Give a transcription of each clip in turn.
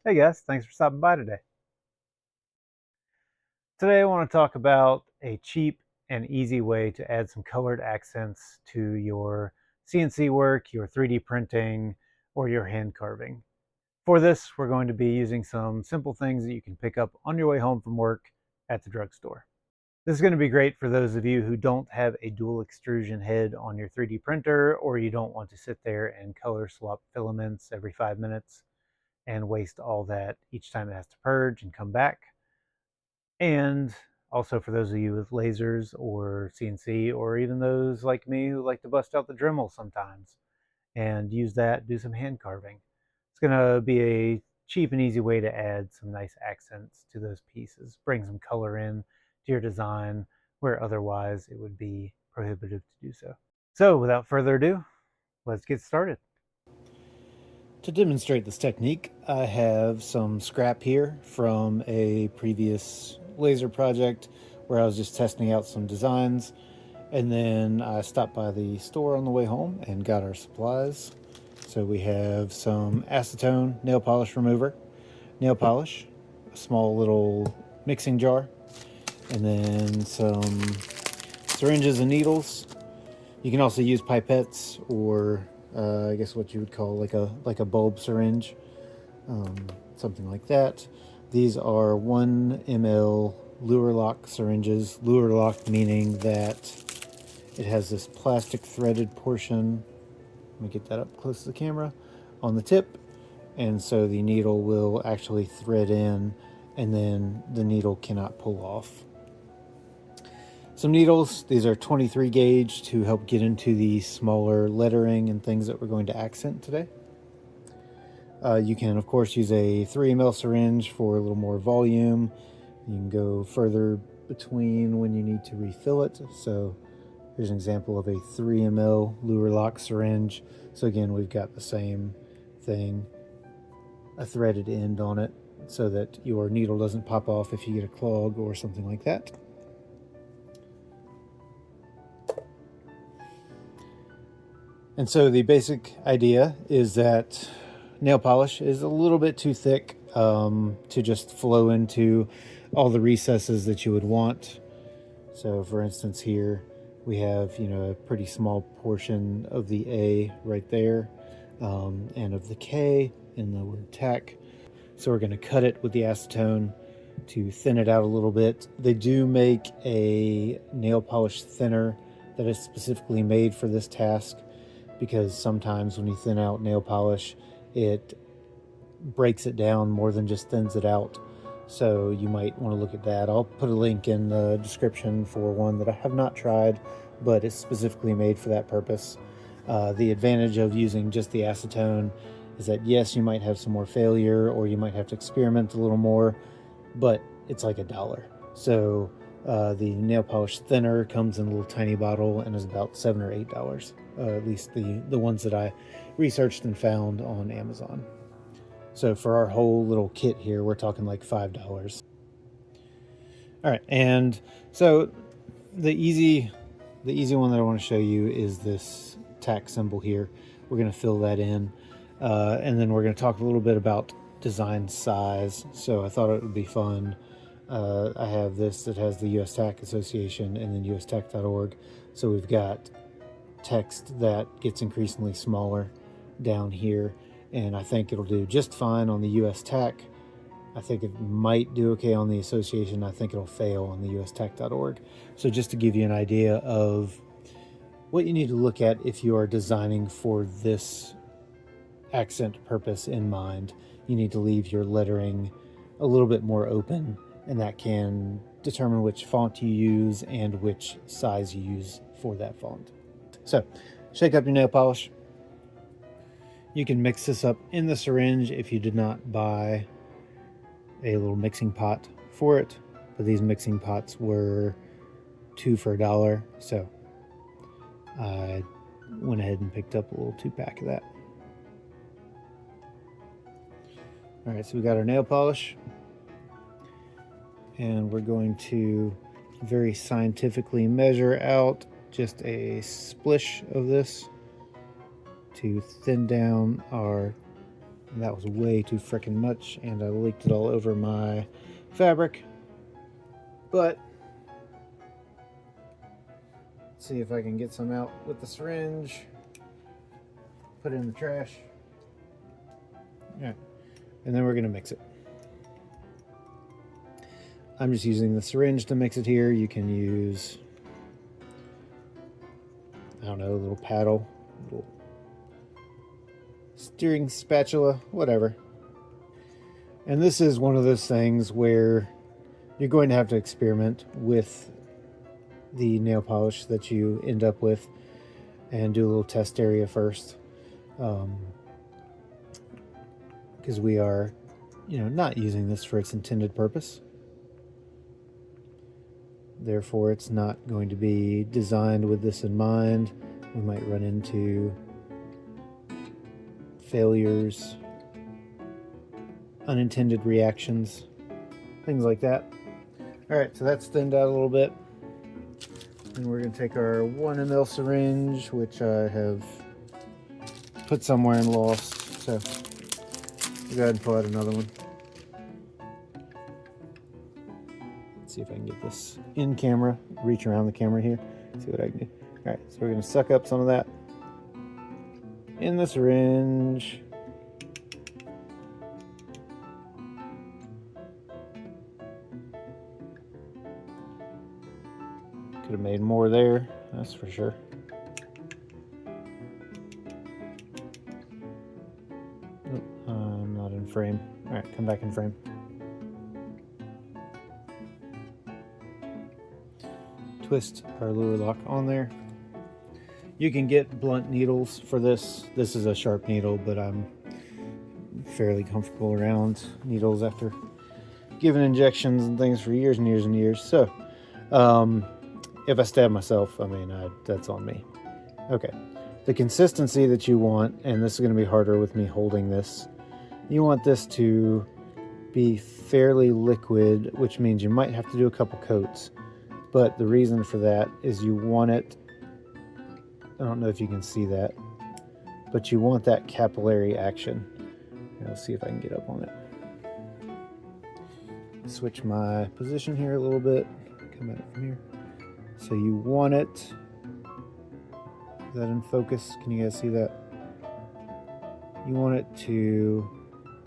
Hey guys, thanks for stopping by today. Today I want to talk about a cheap and easy way to add some colored accents to your CNC work, your 3D printing, or your hand carving. For this, we're going to be using some simple things that you can pick up on your way home from work at the drugstore. This is going to be great for those of you who don't have a dual extrusion head on your 3D printer, or you don't want to sit there and color swap filaments every 5 minutes and waste all that each time it has to purge and come back. And also for those of you with lasers or CNC, or even those like me who like to bust out the Dremel sometimes and use that, do some hand carving. It's going to be a cheap and easy way to add some nice accents to those pieces, bring some color in to your design where otherwise it would be prohibitive to do so. So without further ado, let's get started. To demonstrate this technique, I have some scrap here from a previous laser project where I was just testing out some designs, and then I stopped by the store on the way home and got our supplies. So we have some acetone nail polish remover, nail polish, a small little mixing jar, and then some syringes and needles. You can also use pipettes or I guess what you would call like a bulb syringe, something like that. These are 1 ml luer lock syringes. Luer lock meaning that it has this plastic threaded portion. Let me get that up close to the camera on the tip, and so the needle will actually thread in, and then the needle cannot pull off. Some needles, these are 23 gauge to help get into the smaller lettering and things that we're going to accent today. You can, of course, use a 3 ml syringe for a little more volume. You can go further between when you need to refill it. So here's an example of a 3 ml luer lock syringe. So again, we've got the same thing, a threaded end on it so that your needle doesn't pop off if you get a clog or something like that. And so the basic idea is that nail polish is a little bit too thick to just flow into all the recesses that you would want. So for instance here we have, a pretty small portion of the A right there, and of the K in the word tack. So we're going to cut it with the acetone to thin it out a little bit. They do make a nail polish thinner that is specifically made for this task, because sometimes when you thin out nail polish, it breaks it down more than just thins it out. So you might want to look at that. I'll put a link in the description for one that I have not tried, but it's specifically made for that purpose. The advantage of using just the acetone is that yes, you might have some more failure, or you might have to experiment a little more, but it's like $1. So the nail polish thinner comes in a little tiny bottle and is about $7 or $8. At least the ones that I researched and found on Amazon. So for our whole little kit here, we're talking like $5. All right, and so the easy one that I want to show you is this tack symbol here. We're going to fill that in, and then we're going to talk a little bit about design size. So I thought it would be fun. I have this that has the US Tack Association and then ustack.org. So we've got text that gets increasingly smaller down here, and I think it'll do just fine on the US Tack. I think it might do okay on the association. I think it'll fail on the ustack.org. So just to give you an idea of what you need to look at if you are designing for this accent purpose in mind, you need to leave your lettering a little bit more open, and that can determine which font you use and which size you use for that font. So shake up your nail polish. You can mix this up in the syringe if you did not buy a little mixing pot for it, but these mixing pots were 2 for $1, so I went ahead and picked up a little 2-pack of that. All right, so we got our nail polish, and we're going to very scientifically measure out just a splish of this to thin down our And that was way too freaking much, and I leaked it all over my fabric. But let's see if I can get some out with the syringe. Put it in the trash. Yeah. And then we're going to mix it. I'm just using the syringe to mix it here. You can use, I don't know, a little paddle, a little steering spatula, whatever. And this is one of those things where you're going to have to experiment with the nail polish that you end up with and do a little test area first. Because we are, not using this for its intended purpose. Therefore, it's not going to be designed with this in mind. We might run into failures, unintended reactions, things like that. All right, so that's thinned out a little bit. And we're going to take our 1 ml syringe, which I have put somewhere and lost. So we'll go ahead and pull out another one. Let's see if I can get this in camera, reach around the camera here, see what I can do. All right, so we're going to suck up some of that in the syringe. Could have made more there, that's for sure. Oh, I'm not in frame. All right, come back in frame. Twist our luer lock on there. You can get blunt needles for this. This is a sharp needle, but I'm fairly comfortable around needles after giving injections and things for years and years and years. So if I stab myself, that's on me. Okay, the consistency that you want, and this is going to be harder with me holding this, you want this to be fairly liquid, which means you might have to do a couple coats. But the reason for that is you want it, I don't know if you can see that, but you want that capillary action. I'll see if I can get up on it. Switch my position here a little bit, come at it from here. So you want it, is that in focus? Can you guys see that? You want it to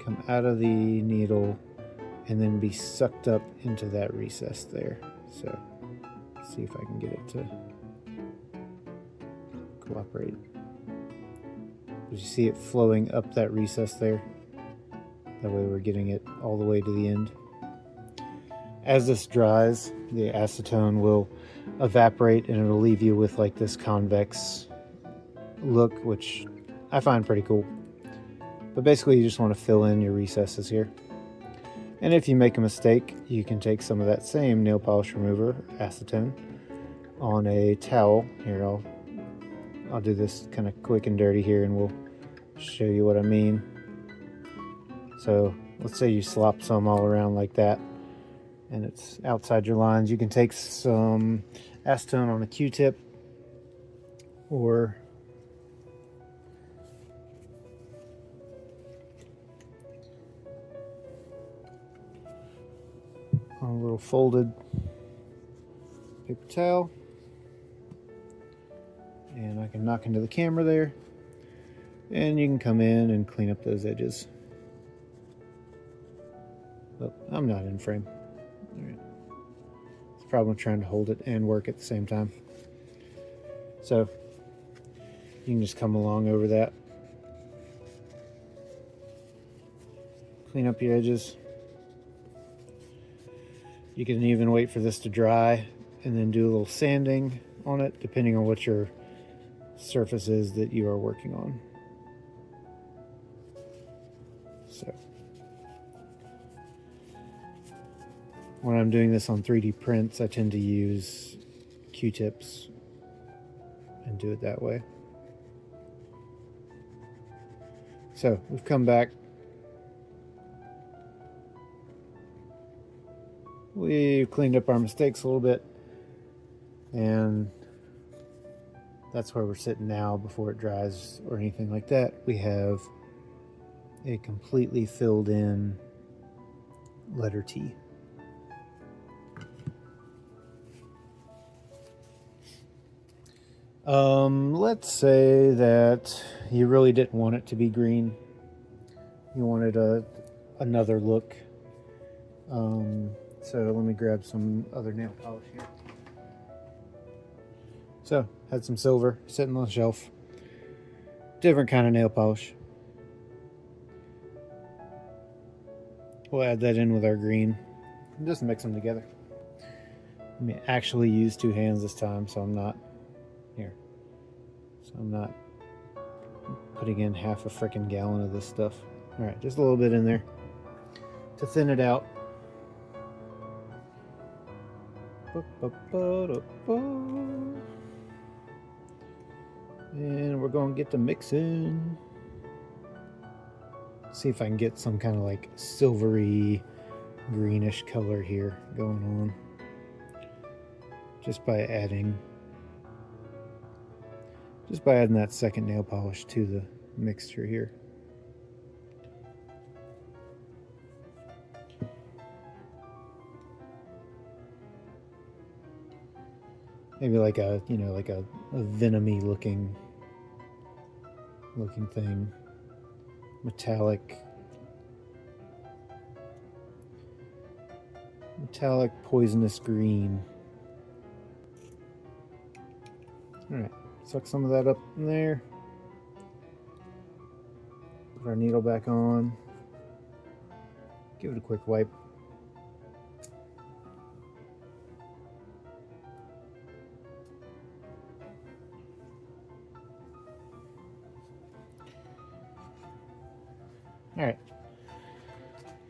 come out of the needle and then be sucked up into that recess there. So see if I can get it to cooperate. Did you see it flowing up that recess there? That way we're getting it all the way to the end. As this dries, the acetone will evaporate and it'll leave you with like this convex look, which I find pretty cool. But basically you just want to fill in your recesses here. And if you make a mistake, you can take some of that same nail polish remover, acetone, on a towel. Here, I'll do this kind of quick and dirty here and we'll show you what I mean. So let's say you slop some all around like that and it's outside your lines. You can take some acetone on a Q-tip or on a little folded paper towel, and I can knock into the camera there, and you can come in and clean up those edges. Oh, I'm not in frame. All right. It's a problem trying to hold it and work at the same time. So you can just come along over that, clean up your edges. You can even wait for this to dry and then do a little sanding on it, depending on what your surface is that you are working on. So when I'm doing this on 3D prints, I tend to use Q-tips and do it that way. So we've come back. We've cleaned up our mistakes a little bit, and that's where we're sitting now before it dries or anything like that. We have a completely filled in letter T. Let's say that you really didn't want it to be green. You wanted another look. So let me grab some other nail polish here. So, had some silver sitting on the shelf. Different kind of nail polish. We'll add that in with our green and just mix them together. Let me actually use 2 hands this time, so I'm not here. So I'm not putting in half a freaking gallon of this stuff. All right, just a little bit in there to thin it out. And we're going to get to mixing. See if I can get some kind of like silvery greenish color here going on just by adding that second nail polish to the mixture here. Maybe like a, you know, like a venomy looking thing. Metallic poisonous green. All right, suck some of that up in there. Put our needle back on. Give it a quick wipe. All right,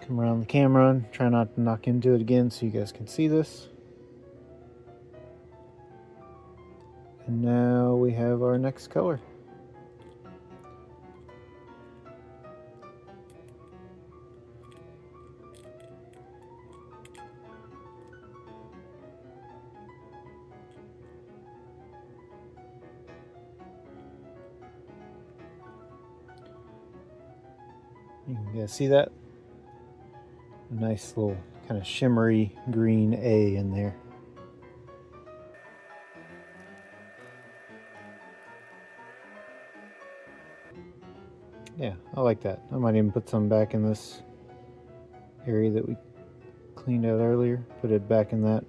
come around the camera and try not to knock into it again so you guys can see this. And now we have our next color. You can see that? A nice little kind of shimmery green A in there. Yeah, I like that. I might even put some back in this area that we cleaned out earlier. Put it back in that,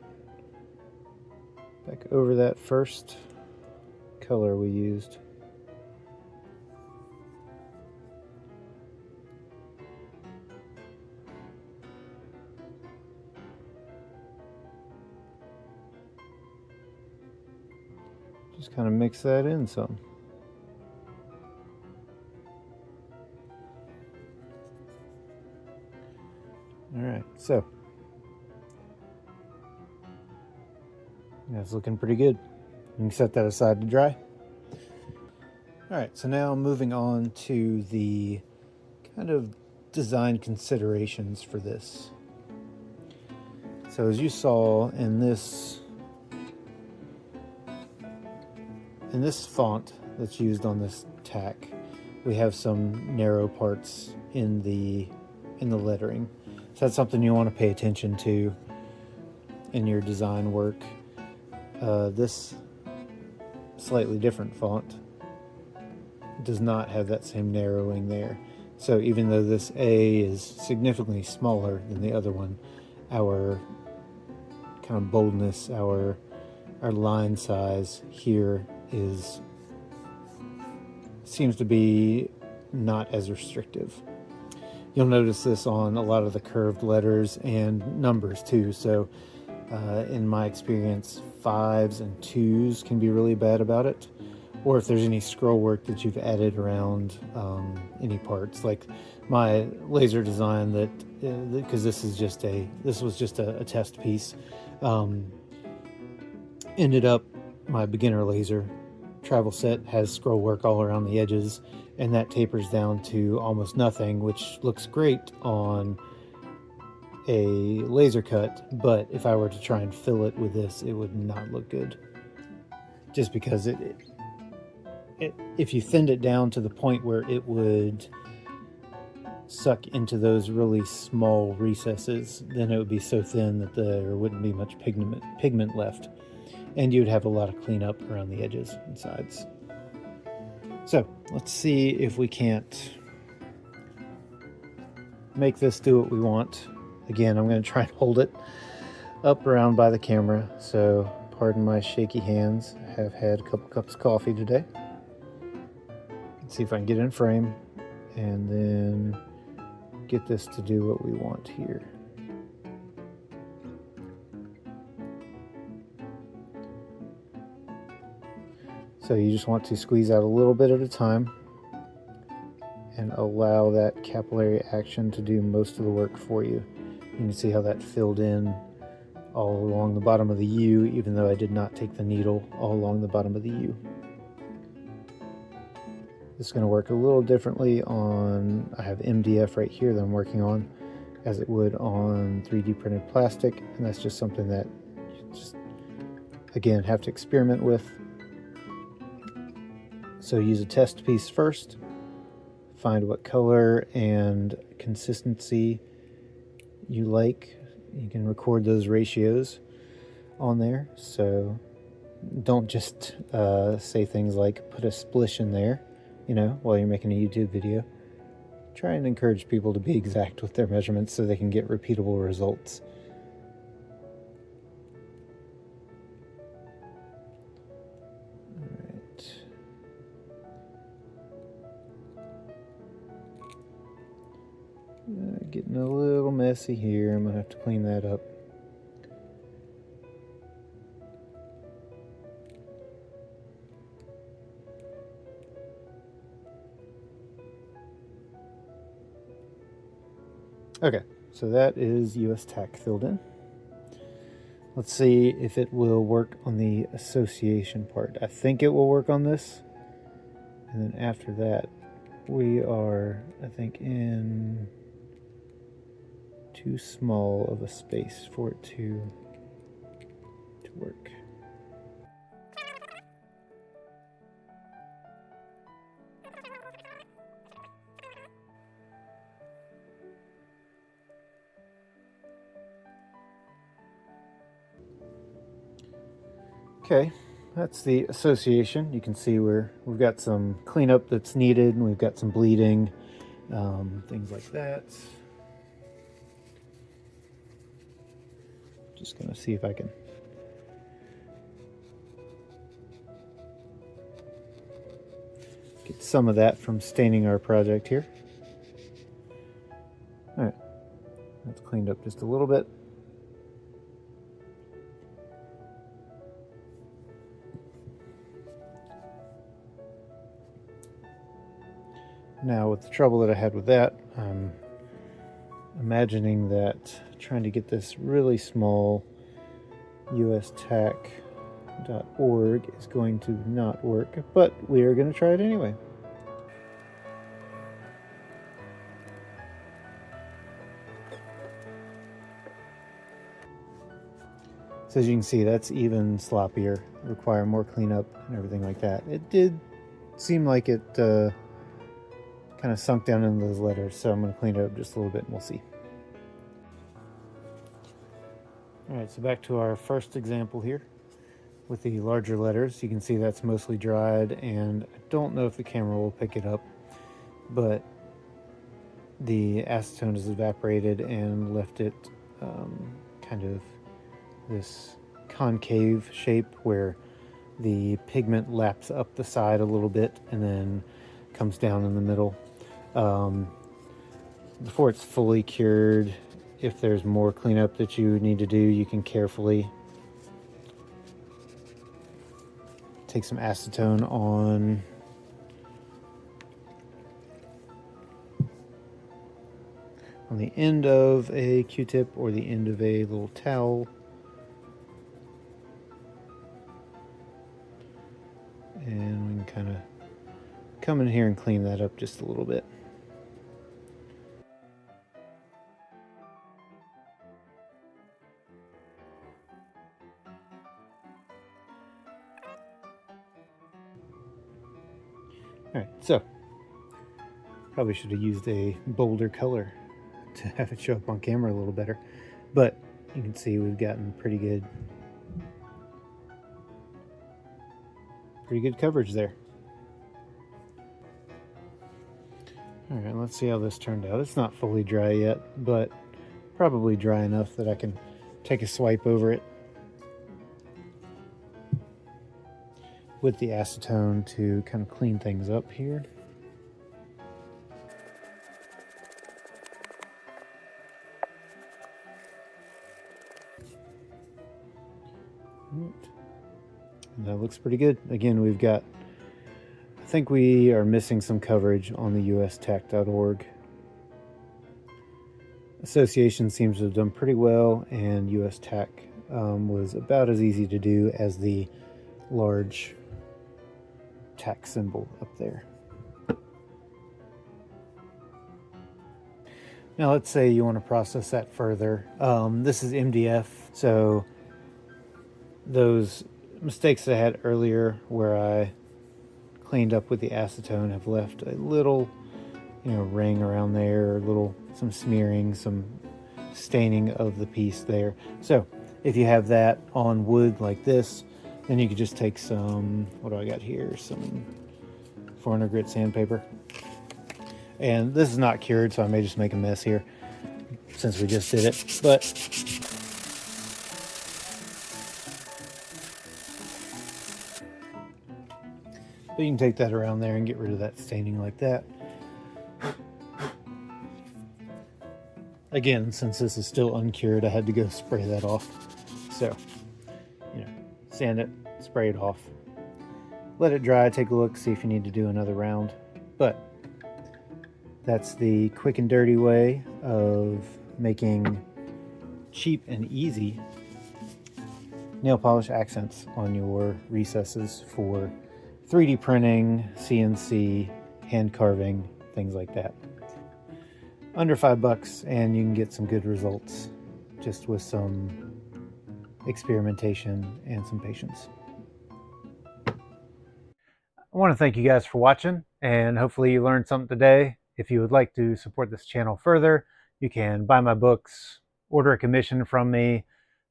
back over that first color we used. Just kind of mix that in some. All right, so that's looking pretty good. You can set that aside to dry. All right, so now moving on to the kind of design considerations for this. So as you saw in this font that's used on this tack, we have some narrow parts in the lettering. So that's something you want to pay attention to in your design work. This slightly different font does not have that same narrowing there. So even though this A is significantly smaller than the other one, our kind of boldness, our line size here seems to be not as restrictive. You'll notice this on a lot of the curved letters and numbers too. So in my experience, 5s and 2s can be really bad about it. Or if there's any scroll work that you've added around any parts, like my laser design because this was just a test piece, ended up my beginner laser travel set has scroll work all around the edges, and that tapers down to almost nothing, which looks great on a laser cut, but if I were to try and fill it with this, it would not look good. Just because if you thinned it down to the point where it would suck into those really small recesses, then it would be so thin that there wouldn't be much pigment left, and you'd have a lot of cleanup around the edges and sides. So let's see if we can't make this do what we want. Again, I'm going to try and hold it up around by the camera, so pardon my shaky hands. I have had a couple cups of coffee today. Let's see if I can get in frame and then get this to do what we want here. So you just want to squeeze out a little bit at a time and allow that capillary action to do most of the work for you. You can see how that filled in all along the bottom of the U, even though I did not take the needle all along the bottom of the U. This is going to work a little differently on, I have MDF right here that I'm working on, as it would on 3D printed plastic, and that's just something that you just, again, have to experiment with. So use a test piece first, find what color and consistency you like. You can record those ratios on there, so don't just say things like put a splish in there, you know, while you're making a YouTube video. Try and encourage people to be exact with their measurements so they can get repeatable results. Getting a little messy here. I'm gonna have to clean that up. Okay, so that is US tack filled in. Let's see if it will work on the association part. I think it will work on this. And then after that, we are, I think, in too small of a space for it to work. Okay, that's the association. You can see we've got some cleanup that's needed, and we've got some bleeding, things like that. Just gonna see if I can get some of that from staining our project here. All right, that's cleaned up just a little bit. Now, with the trouble that I had with that, I'm imagining that trying to get this really small ustack.org is going to not work, but we are going to try it anyway. So as you can see, that's even sloppier, require more cleanup and everything like that. It did seem like it kind of sunk down into those letters, so I'm going to clean it up just a little bit and we'll see. Alright, so back to our first example here with the larger letters. You can see that's mostly dried, and I don't know if the camera will pick it up, but the acetone has evaporated and left it kind of this concave shape where the pigment laps up the side a little bit and then comes down in the middle. Before it's fully cured, if there's more cleanup that you need to do, you can carefully take some acetone on the end of a Q-tip or the end of a little towel. And we can kind of come in here and clean that up just a little bit. All right, so Probably should have used a bolder color to have it show up on camera a little better. But you can see we've gotten pretty good coverage there. All right, let's see how this turned out. It's not fully dry yet, but probably dry enough that I can take a swipe over it with the acetone to kind of clean things up here. And that looks pretty good. Again, we've got, I think we are missing some coverage on the USTAC.org. Association seems to have done pretty well, and USTAC was about as easy to do as the large TAC symbol up there. Now let's say you want to process that further. This is MDF, so those mistakes I had earlier where I cleaned up with the acetone have left a little, ring around there, some smearing, some staining of the piece there. So if you have that on wood like this, then you could just take some, what do I got here? Some 400 grit sandpaper. And this is not cured, so I may just make a mess here since we just did it. But you can take that around there and get rid of that staining like that. Again, since this is still uncured, I had to go spray that off. So, sand it, spray it off. Let it dry, take a look, see if you need to do another round. But that's the quick and dirty way of making cheap and easy nail polish accents on your recesses for 3D printing, CNC, hand carving, things like that. Under $5, and you can get some good results just with some experimentation and some patience. I want to thank you guys for watching, and hopefully you learned something today. If you would like to support this channel further, you can buy my books, order a commission from me,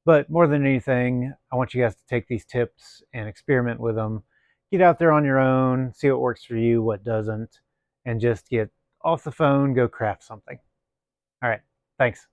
but more than anything, I want you guys to take these tips and experiment with them. Get out there on your own, see what works for you, what doesn't, and just get off the phone, go craft something. All right, thanks.